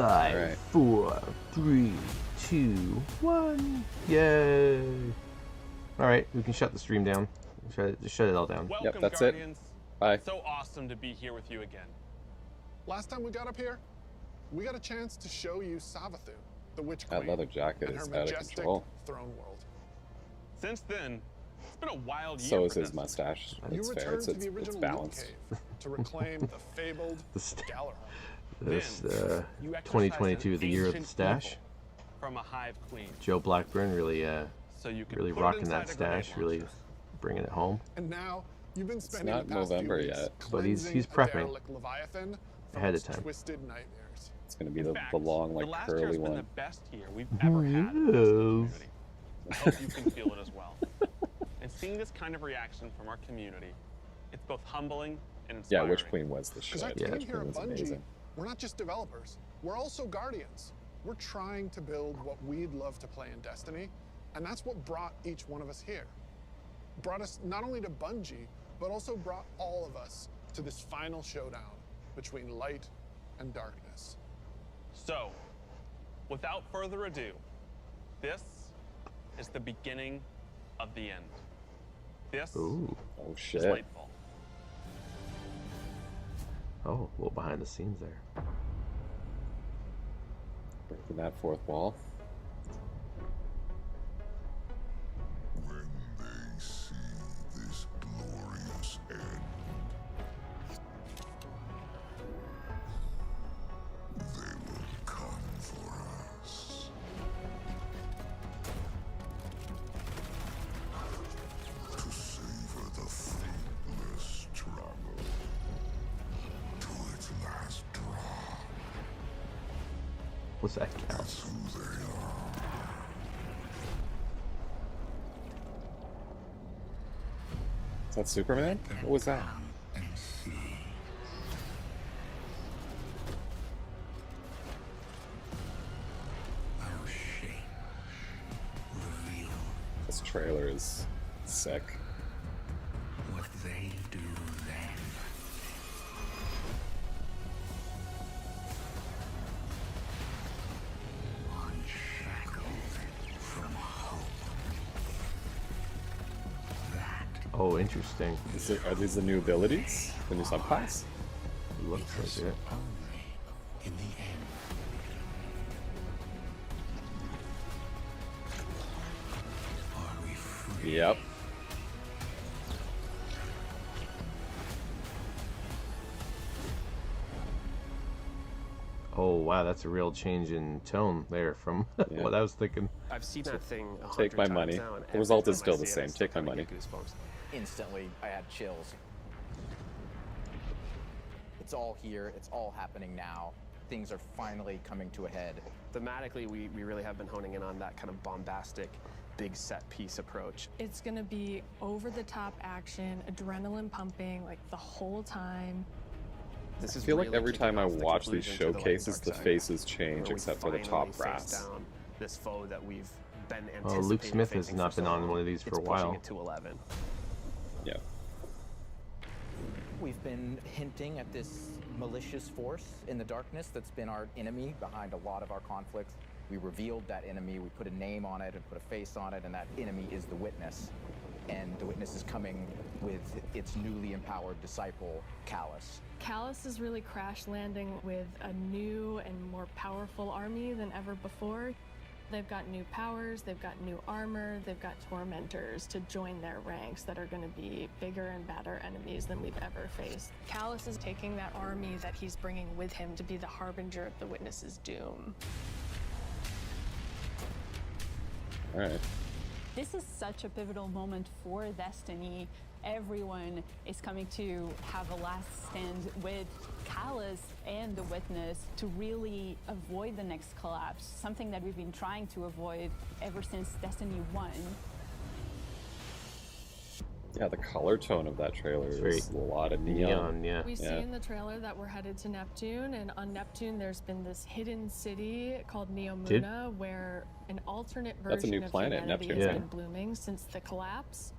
5, All right. 4, 3, 2, 1. Yay! All right, we can shut the stream down. Just shut it all down. Welcome, that's Guardians. it. Bye. So awesome to be here with you again. Last time we got up here, we got a chance to show you Savathûn, the Witch That Queen, leather jacket and her is out of majestic control. throne world. Since then, it's been a wild year. So is for his Destiny. mustache. You It's fair. returned It's, to the it's original loot balanced. cave to reclaim the fabled st- Galahorn. This You exercised 2022, an the year of the ancient stash. evil from a hive queen. Joe Blackburn really, So you can really put it rocking inside that a grenade stash, really launcher. bringing it home. And now you've been spending not the past November few weeks yet. But he's cleansing a prepping derelict Leviathan from ahead of its time. twisted nightmares. It's going to be In the fact, long, the like, last year curly has been one. the best year we've ever had in the Destiny community. I hope you can feel it as well. And seeing this kind of reaction from our community, it's both humbling and Yeah, inspiring. Witch Queen was the Because shit. our team Witch here Queen at was Bungie, amazing. we're not just developers, we're also guardians. We're trying to build what we'd love to play in Destiny, and that's what brought each one of us here. Brought us not only to Bungie, but also brought all of us to this final showdown between light and darkness. So, without further ado, this is the beginning of the end. This Ooh. Oh, is shit. Lightfall. Oh, a little behind the scenes there. Breaking that fourth wall. When they see this glorious end, they will come for us. To savor the fruitless struggle to its last drop. What's that count? That's who they are. Is that Superman? What was that? And see. Our shame reveal This trailer is sick. what they do then. Unshackled from hope. That Oh, interesting. Are these the new abilities? The new subclass? Looks like it. only in the end. Are we free? Yep. Oh, wow, that's a real change in tone there from Yeah. what I was thinking. I've seen that thing a Take hundred my times money. now, and The result every is time still I the see it, same. I still Take my kinda money. get goosebumps. Instantly, I had chills. It's all here, it's all happening now. Things are finally coming to a head. Thematically, we really have been honing in on that kind of bombastic, big set piece approach. It's gonna be over-the-top action, adrenaline pumping, like the whole time. This I is feel like really every kicking time I off the watch these conclusion to the Light and showcases, Dark the Saga, faces change where we except for the finally top face brass. down this foe that we've been Oh, anticipating Luke Smith has facing not for been so on long. one of these for It's a pushing while. it to 11. Yeah. We've been hinting at this malicious force in the darkness that's been our enemy behind a lot of our conflicts. We revealed that enemy, we put a name on it and put a face on it, and that enemy is the Witness. And the Witness is coming with its newly empowered disciple, Callus. Callus is really crash landing with a new and more powerful army than ever before. They've got new powers, they've got new armor, they've got tormentors to join their ranks that are going to be bigger and badder enemies than we've ever faced. Callus is taking that army that he's bringing with him to be the harbinger of the Witness's doom. All right. This is such a pivotal moment for Destiny. Everyone is coming to have a last stand with Callus and the Witness to really avoid the next collapse, something that we've been trying to avoid ever since Destiny 1. Yeah, the color tone of that trailer is a lot of neon. Yeah. We see Yeah. in the trailer that we're headed to Neptune, and on Neptune there's been this hidden city called Neomuna, where an alternate version That's a new of planet, humanity Neptune. has Yeah. been blooming since the collapse.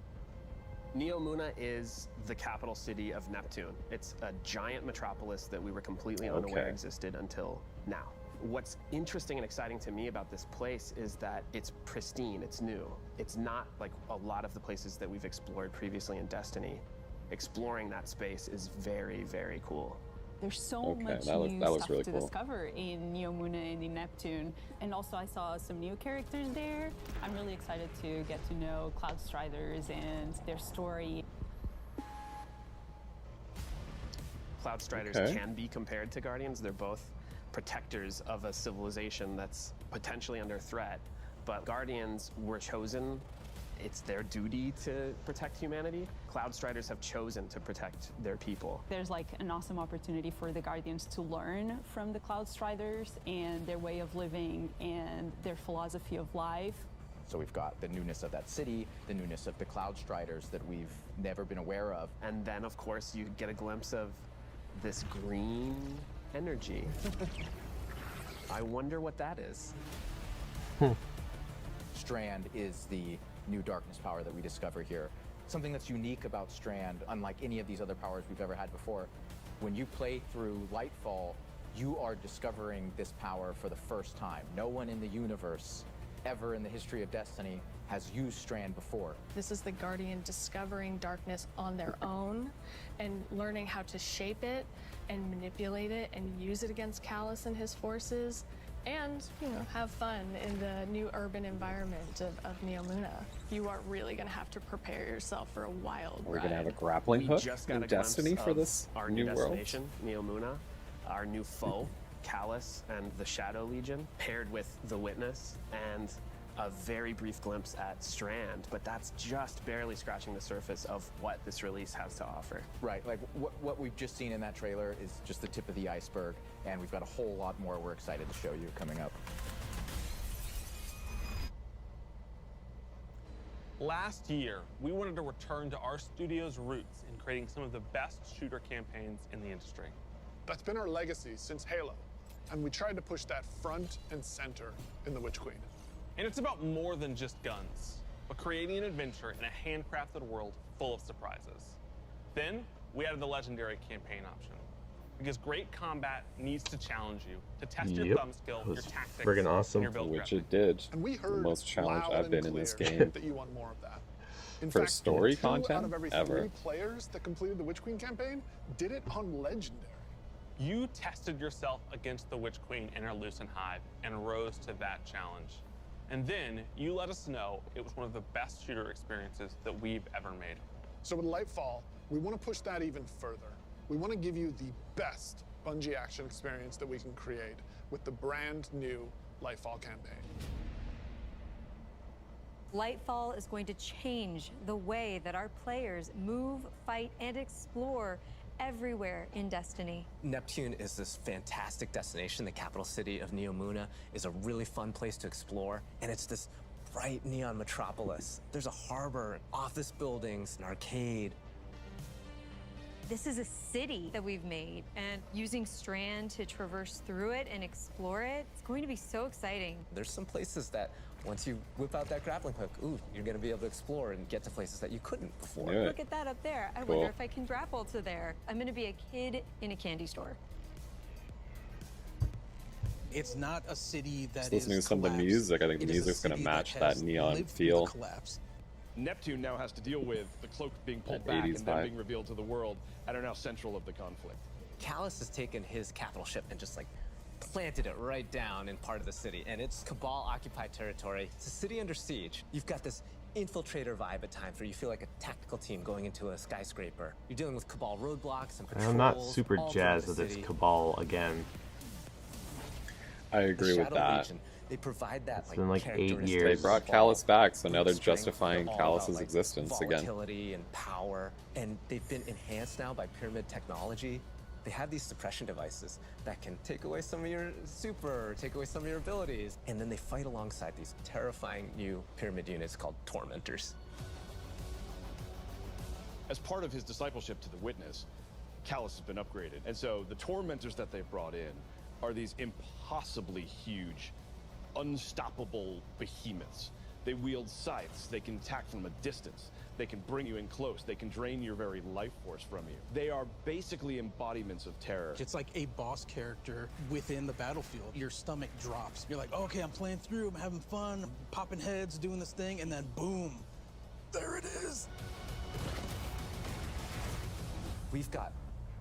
Neomuna is the capital city of Neptune. It's a giant metropolis that we were completely Okay. unaware existed until now. What's interesting and exciting to me about this place is that it's pristine, it's new. It's not like a lot of the places that we've explored previously in Destiny. Exploring that space is very, very cool. There's so much new stuff to discover in Neomuna and in Neptune. And also I saw some new characters there. I'm really excited to get to know Cloud Striders and their story. Cloud Striders can be compared to Guardians. They're both protectors of a civilization that's potentially under threat. But Guardians were chosen. It's their duty to protect humanity. Cloud Striders have chosen to protect their people. There's like an awesome opportunity for the Guardians to learn from the Cloud Striders and their way of living and their philosophy of life. So we've got the newness of that city, the newness of the Cloud Striders that we've never been aware of. And then, of course, you get a glimpse of this green energy. I wonder what that is. Strand is the new darkness power that we discover here. Something that's unique about Strand, unlike any of these other powers we've ever had before, when you play through Lightfall, you are discovering this power for the first time. No one in the universe ever in the history of Destiny has used Strand before. This is the Guardian discovering darkness on their own and learning how to shape it and manipulate it and use it against Callus and his forces, and, you know, have fun in the new urban environment of Neomuna. You are really going to have to prepare yourself for a wild ride. We're going to have a grappling hook in Destiny for this our new world. Destination, Neomuna, our new foe, Callus and the Shadow Legion, paired with the Witness and a very brief glimpse at Strand, but that's just barely scratching the surface of what this release has to offer. Right, like what we've just seen in that trailer is just the tip of the iceberg, and we've got a whole lot more we're excited to show you coming up. Last year, we wanted to return to our studio's roots in creating some of the best shooter campaigns in the industry. That's been our legacy since Halo, and we tried to push that front and center in The Witch Queen. And it's about more than just guns, but creating an adventure in a handcrafted world full of surprises. Then, we added the legendary campaign option, because great combat needs to challenge you, to test your thumb skill, your tactics, friggin' awesome. and your build Which it did. And we heard the most challenged loud I've been and in this clear game. that you want more of that. In For fact, story 2 out content, of every 3 players that completed the Witch Queen campaign did it on Legendary. You tested yourself against the Witch Queen in her Lucent Hive and rose to that challenge. And then you let us know it was one of the best shooter experiences that we've ever made. So with Lightfall, we want to push that even further. We want to give you the best Bungie action experience that we can create with the brand new Lightfall campaign. Lightfall is going to change the way that our players move, fight, and explore everywhere in Destiny. Neptune is this fantastic destination. The capital city of Neomuna is a really fun place to explore, and it's this bright neon metropolis. There's a harbor, office buildings, an arcade. This is a city that we've made, and using Strand to traverse through it and explore it, it's going to be so exciting. There's some places that once you whip out that grappling hook, ooh, you're gonna be able to explore and get to places that you couldn't before. Look at that up there. I wonder if I can grapple to there. I'm gonna be a kid in a candy store. It's not a city that Just listening to some of the music, I think the music's gonna match that neon feel. Neptune now has to deal with the cloak being pulled That back 80s and then vibe. being revealed to the world and are now central of the conflict. Callus has taken his capital ship and just like planted it right down in part of the city, and it's Cabal occupied territory. It's a city under siege. You've got this infiltrator vibe at times where you feel like a tactical team going into a skyscraper. You're dealing with Cabal roadblocks and patrols. I'm not super all throughout jazzed the that it's city. Cabal again. I agree with Shadow that. Legion, they provide that It's been like 8 characteristic years. They brought Callus back, so now they're strength. justifying They're all Callus's about, like, existence again. volatility and power, and they've been enhanced now by pyramid technology. They have these suppression devices that can take away some of your super, or take away some of your abilities, and then they fight alongside these terrifying new pyramid units called Tormentors. As part of his discipleship to the Witness, Callus has been upgraded. And so the Tormentors that they've brought in are these impossibly huge, unstoppable behemoths They wield scythes. They can attack from a distance. They can bring you in close. They can drain your very life force from you. They are basically embodiments of terror. It's like a boss character within the battlefield. Your stomach drops. You're like, oh, okay, I'm playing through, I'm having fun, I'm popping heads, doing this thing, and then boom, there it is. We've got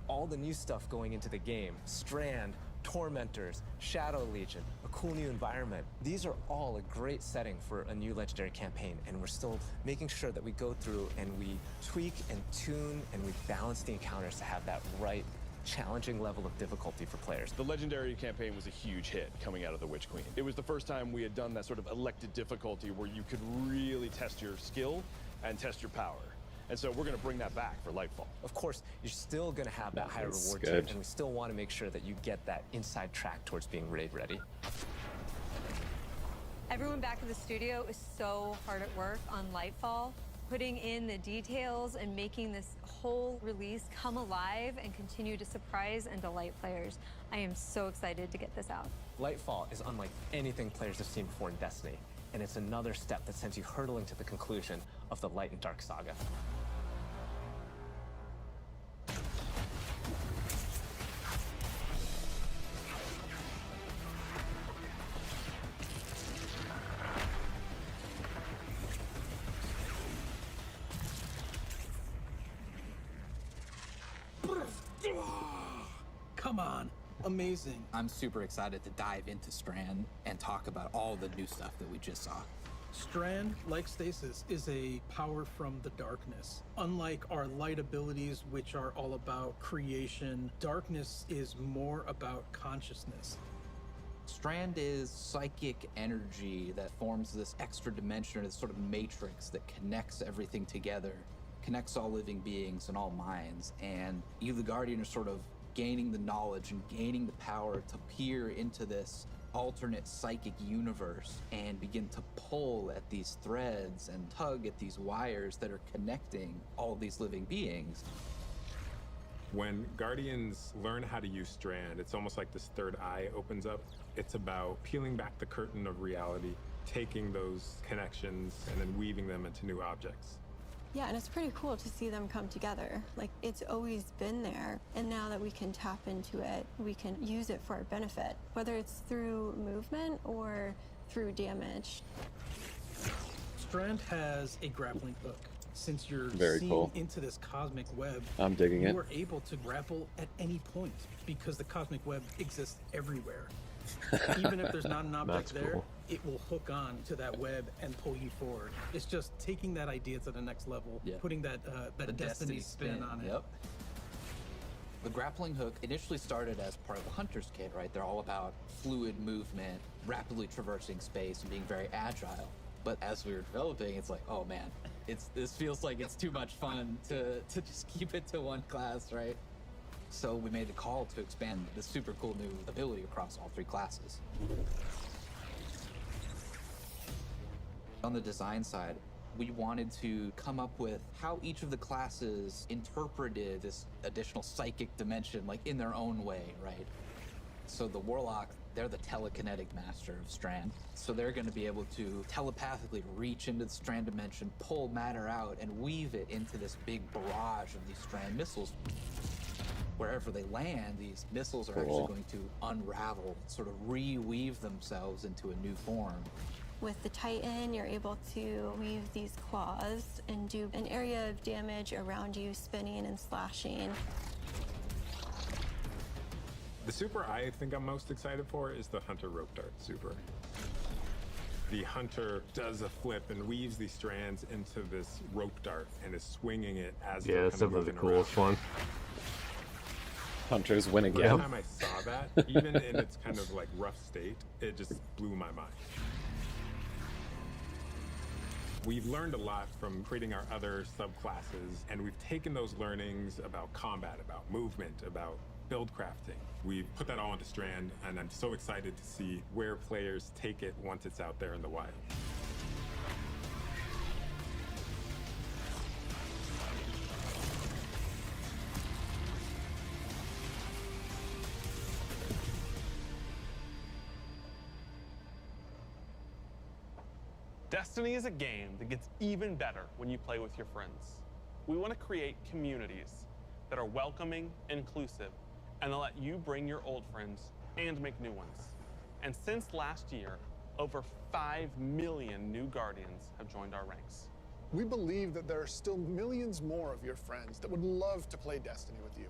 all the new stuff going into the game. Strand, Tormentors, Shadow Legion, a cool new environment. These are all a great setting for a new Legendary campaign, and we're still making sure that we go through and we tweak and tune and we balance the encounters to have that right challenging level of difficulty for players. The Legendary campaign was a huge hit coming out of the Witch Queen. It was the first time we had done that sort of elected difficulty where you could really test your skill and test your power. And so we're going to bring that back for Lightfall. Of course, you're still going to have that high reward tier, and we still want to make sure that you get that inside track towards being raid ready. Everyone back at the studio is so hard at work on Lightfall, putting in the details and making this whole release come alive and continue to surprise and delight players. I am so excited to get this out. Lightfall is unlike anything players have seen before in Destiny, and it's another step that sends you hurtling to the conclusion of the Light and Dark saga. Come on, amazing. I'm super excited to dive into Strand and talk about all the new stuff that we just saw. Strand, like Stasis, is a power from the darkness. Unlike our light abilities, which are all about creation, darkness is more about consciousness. Strand is psychic energy that forms this extra dimension, or this sort of matrix that connects everything together, connects all living beings and all minds. And you, the Guardian, are sort of gaining the knowledge and gaining the power to peer into this alternate psychic universe and begin to pull at these threads and tug at these wires that are connecting all these living beings. When Guardians learn how to use Strand, it's almost like this third eye opens up. It's about peeling back the curtain of reality, taking those connections and then weaving them into new objects. Yeah, and it's pretty cool to see them come together. Like, it's always been there, and now that we can tap into it, we can use it for our benefit, whether it's through movement or through damage. Strand has a grappling hook. Since you're Very seeing cool. into this cosmic web, I'm digging it. you are able to grapple at any point because the cosmic web exists everywhere. Even if there's not an object there, cool. it will hook on to that web and pull you forward. It's just taking that idea to the next level, putting that The Destiny spin on it. Yep. The grappling hook initially started as part of the Hunter's Kit, right? They're all about fluid movement, rapidly traversing space, and being very agile. But as we were developing, it's like, oh man, this feels like it's too much fun to just keep it to one class, right? So we made the call to expand this super cool new ability across all three classes. On the design side, we wanted to come up with how each of the classes interpreted this additional psychic dimension, like in their own way, right? So the Warlock, they're the telekinetic master of Strand. So they're going to be able to telepathically reach into the Strand dimension, pull matter out, and weave it into this big barrage of these Strand missiles. Wherever they land, these missiles are actually going to unravel, sort of reweave themselves into a new form. With the Titan, you're able to weave these claws and do an area of damage around you, spinning and slashing. The super I think I'm most excited for is the Hunter Rope Dart super. The Hunter does a flip and weaves these strands into this rope dart and is swinging it as Yeah, they're that's kind of definitely the moving coolest around. one. Hunters win The again. time I saw that, even in its kind of like rough state, it just blew my mind. We've learned a lot from creating our other subclasses, and we've taken those learnings about combat, about movement, about build crafting. We've put that all into Strand, and I'm so excited to see where players take it once it's out there in the wild. Destiny is a game that gets even better when you play with your friends. We want to create communities that are welcoming, inclusive, and that let you bring your old friends and make new ones. And since last year, over 5 million new Guardians have joined our ranks. We believe that there are still millions more of your friends that would love to play Destiny with you.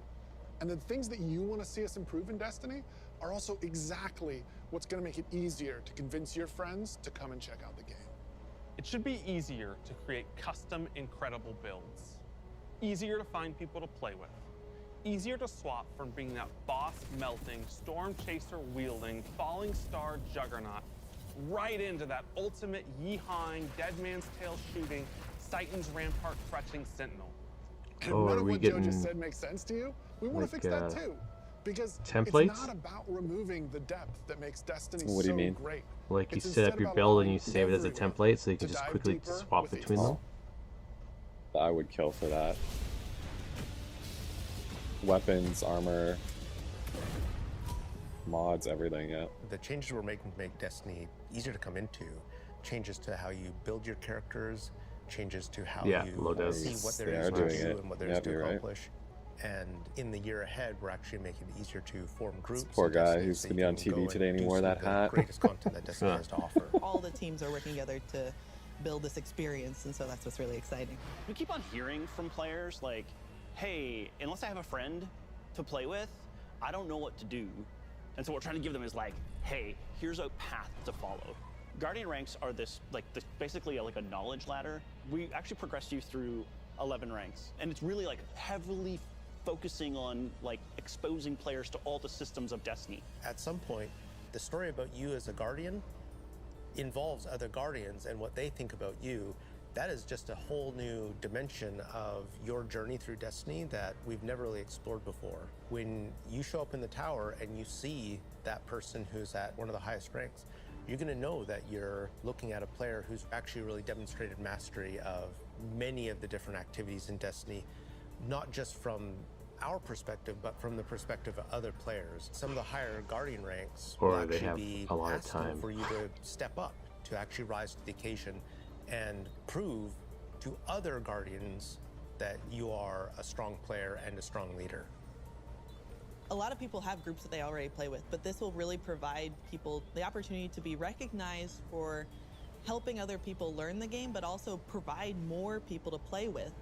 And the things that you want to see us improve in Destiny are also exactly what's going to make it easier to convince your friends to come and check out the game. It should be easier to create custom, incredible builds. Easier to find people to play with. Easier to swap from being that boss-melting, storm-chaser-wielding, falling star juggernaut right into that ultimate yeehawing, dead man's tail shooting, Titan's rampart crutching sentinel. Oh, None are of we what Joe getting just said makes sense to you? We want to like, fix that too. Because templates? it's not about removing the depth that makes Destiny What do you so mean? great. Like you It's set up instead your about build and allowing you save it as a everyone template so you to can just dive quickly deeper swap with each between them? I would kill for that. Weapons, armor, mods, everything, yeah. The changes we're making to make Destiny easier to come into, changes to how you build your characters, changes to how you see what there is to do and what there is to accomplish. And in the year ahead, we're actually making it easier to form groups. Poor guy who's gonna be on TV today and he wore that hat. Greatest content that Destiny has to offer. All the teams are working together to build this experience, and so that's what's really exciting. We keep on hearing from players like, hey, unless I have a friend to play with, I don't know what to do. And so what we're trying to give them is like, hey, here's a path to follow. Guardian ranks are basically like a knowledge ladder. We actually progress you through 11 ranks, and it's really like heavily focusing on like exposing players to all the systems of Destiny. At some point, the story about you as a Guardian involves other Guardians and what they think about you. That is just a whole new dimension of your journey through Destiny that we've never really explored before. When you show up in the tower and you see that person who's at one of the highest ranks, you're going to know that you're looking at a player who's actually really demonstrated mastery of many of the different activities in Destiny, not just from our perspective, but from the perspective of other players. Some of the higher Guardian ranks will Or they actually have be a lot of asking time. for you to step up, to actually rise to the occasion and prove to other Guardians that you are a strong player and a strong leader. A lot of people have groups that they already play with, but this will really provide people the opportunity to be recognized for helping other people learn the game, but also provide more people to play with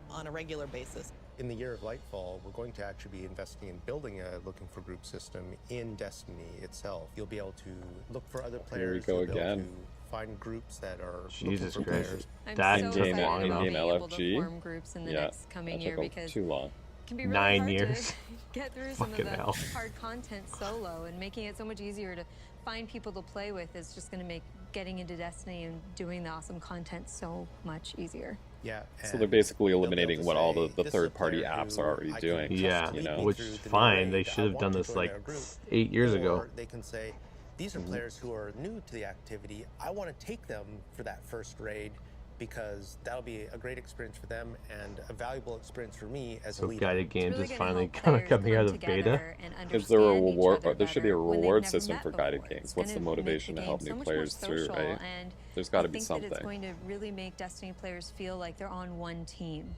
on a regular basis. In the year of Lightfall, we're going to actually be investing in building a looking for group system in Destiny itself. You'll be able to look for other players. Here we go You'll be able again. to find groups that are Jesus looking for Christ. players. I'm That so took excited long about enough. being able to LFG? form groups in the Yeah, next coming that year took because too long. it can be really 9 hard years. to get through some of Fucking the hell. hard content solo, and making it so much easier to find people to play with is just going to make getting into Destiny and doing the awesome content so much easier. Yeah. So they're basically eliminating what all the third-party apps are already doing. Yeah, you know? which is fine. They should have done this like 8 years ago. Or they can say, these are players who are new to the activity. I want to take them for that first raid because that'll be a great experience for them and a valuable experience for me as a So leader. guided games is finally kind of coming out of beta. Is there a reward? There should be a reward system for guided games. What's the motivation to help new players through, right? There's got to be I think something. that it's going to really make Destiny players feel like they're on one team.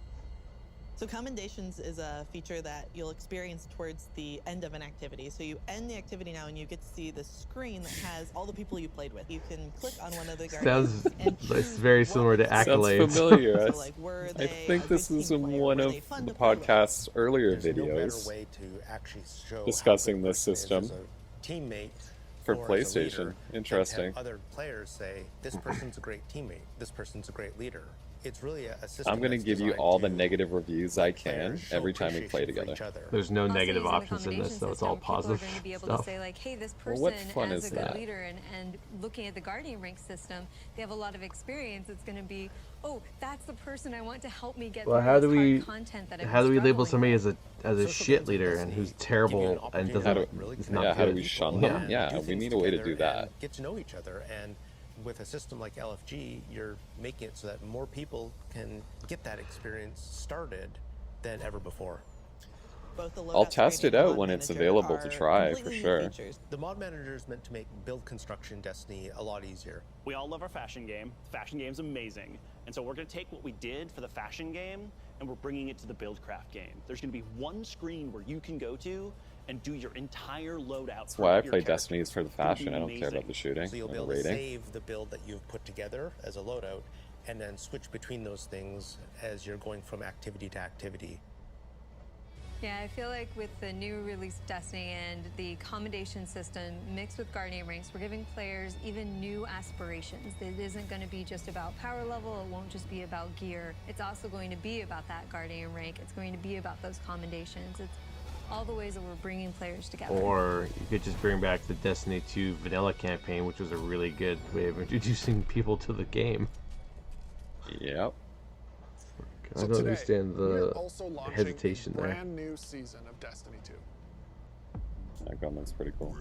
So commendations is a feature that you'll experience towards the end of an activity. So you end the activity now and you get to see the screen that has all the people you played with. You can click on one of the Guardians. It's very similar to Accolades. Sounds familiar. So, like, were I they think a this good is team in player? one Were of they fun the to play with? podcast's earlier There's no better videos. way to actually show Discussing how this good a person is system as a teammate for or as a PlayStation. leader, than to Interesting. have other players say, this person's a great teammate, this person's a great leader. It's really a system. I'm going to that's give you designed all the to negative reviews I can players show every time we play appreciation for together. each other. There's no Also, negative using the options in this, commendation so it's all system, people positive are going to be able stuff. to say like, hey, this Well, person what fun as is a good that? leader, and looking at the Guardian rank system, they have a lot of experience. It's going to be, oh, that's the person I want to help me get Well, through how this do we hard content that I've how do been we label struggling somebody with. as a shit leader and who's terrible and doesn't is not how do good? we shun Yeah. them? Yeah, do we things need a way to together do that. and get to know each other. And with a system like LFG, you're making it so that more people can get that experience started than ever before. Both the I'll loadout test screen it and the out mod when it's manager available to are try, for completely new sure. features. The mod manager is meant to make build construction Destiny a lot easier. We all love our fashion game. The fashion game's amazing. And so we're going to take what we did for the fashion game and we're bringing it to the buildcraft game. There's going to be one screen where you can go to and do your entire loadout. That's why I play Destiny is for the fashion. I don't care about the shooting So you'll or be the able to rating. save the build that you've put together as a loadout and then switch between those things as you're going from activity to activity. Yeah, I feel like with the new release Destiny and the commendation system mixed with Guardian ranks, we're giving players even new aspirations. It isn't going to be just about power level, it won't just be about gear. It's also going to be about that Guardian rank. It's going to be about those commendations. It's all the ways that we're bringing players together. Or you could just bring back the Destiny 2 vanilla campaign, which was a really good way of introducing people to the game. Yep. I don't understand we're the also launching hesitation a there. brand new season of Destiny 2. That gunman's pretty cool.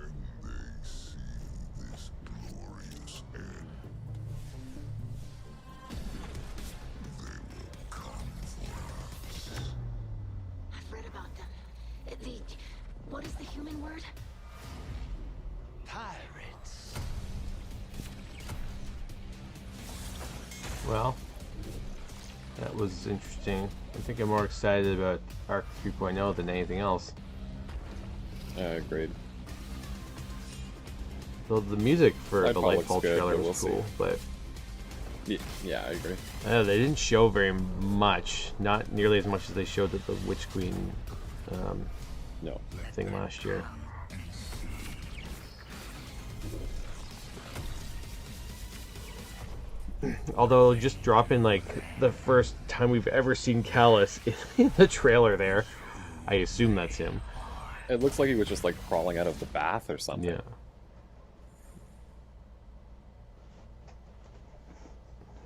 I've read about them. What is the human word? Pirates. Well, that was interesting. I think I'm more excited about Arc 3.0 than anything else. Agreed. Though the music for the Lightfall looks Lightfall good, trailer but was we'll cool, see. but yeah, I agree. I know they didn't show very much. Not nearly as much as they showed at the Witch Queen no thing last year. Although just dropping like the first time we've ever seen Callus in the trailer there, I assume that's him. It looks like he was just like crawling out of the bath or something. Yeah.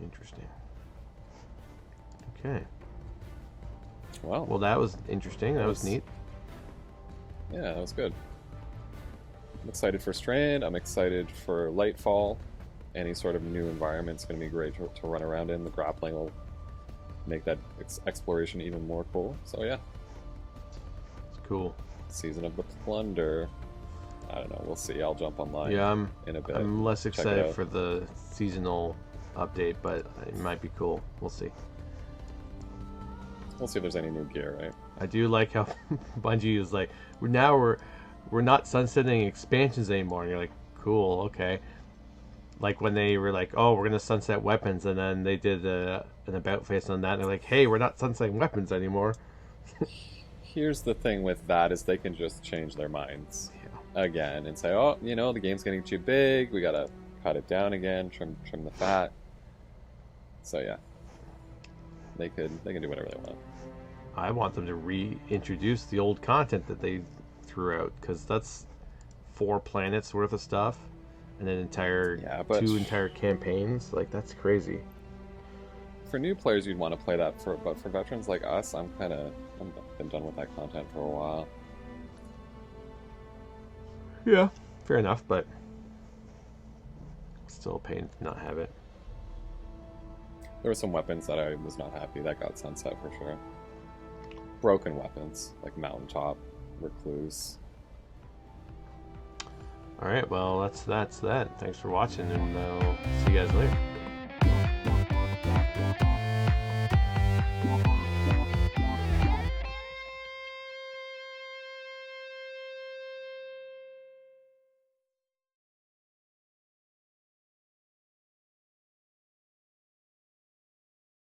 Interesting. Okay. Well, that was interesting. That was neat. Yeah, that was good. I'm excited for Strand. I'm excited for Lightfall. Any sort of new environment's going to be great to run around in. The grappling will make that exploration even more cool. So yeah. It's cool. Season of the Plunder. I don't know. We'll see. I'll jump online Yeah, in a bit. I'm less Check it excited out. for the seasonal update, but it might be cool. We'll see. We'll see if there's any new gear, right? I do like how Bungie is like, we're not sunsetting expansions anymore. And you're like, cool, okay. Like when they were like, oh, we're gonna sunset weapons, and then they did an about face on that. And they're like, hey, we're not sunsetting weapons anymore. Here's the thing with that is they can just change their minds again and say, oh, you know, the game's getting too big. We gotta cut it down again, trim the fat. So yeah, they can do whatever they want. I want them to reintroduce the old content that they threw out, because that's 4 planets worth of stuff and an entire 2 entire campaigns. Like, that's crazy. For new players, you'd want to play that but for veterans like us, I'm been done with that content for a while. Yeah, fair enough, but still a pain to not have it. There were some weapons that I was not happy that got sunset for sure. Broken weapons, like Mountaintop, Recluse. Alright, well, that's that. Thanks for watching, and we'll see you guys later.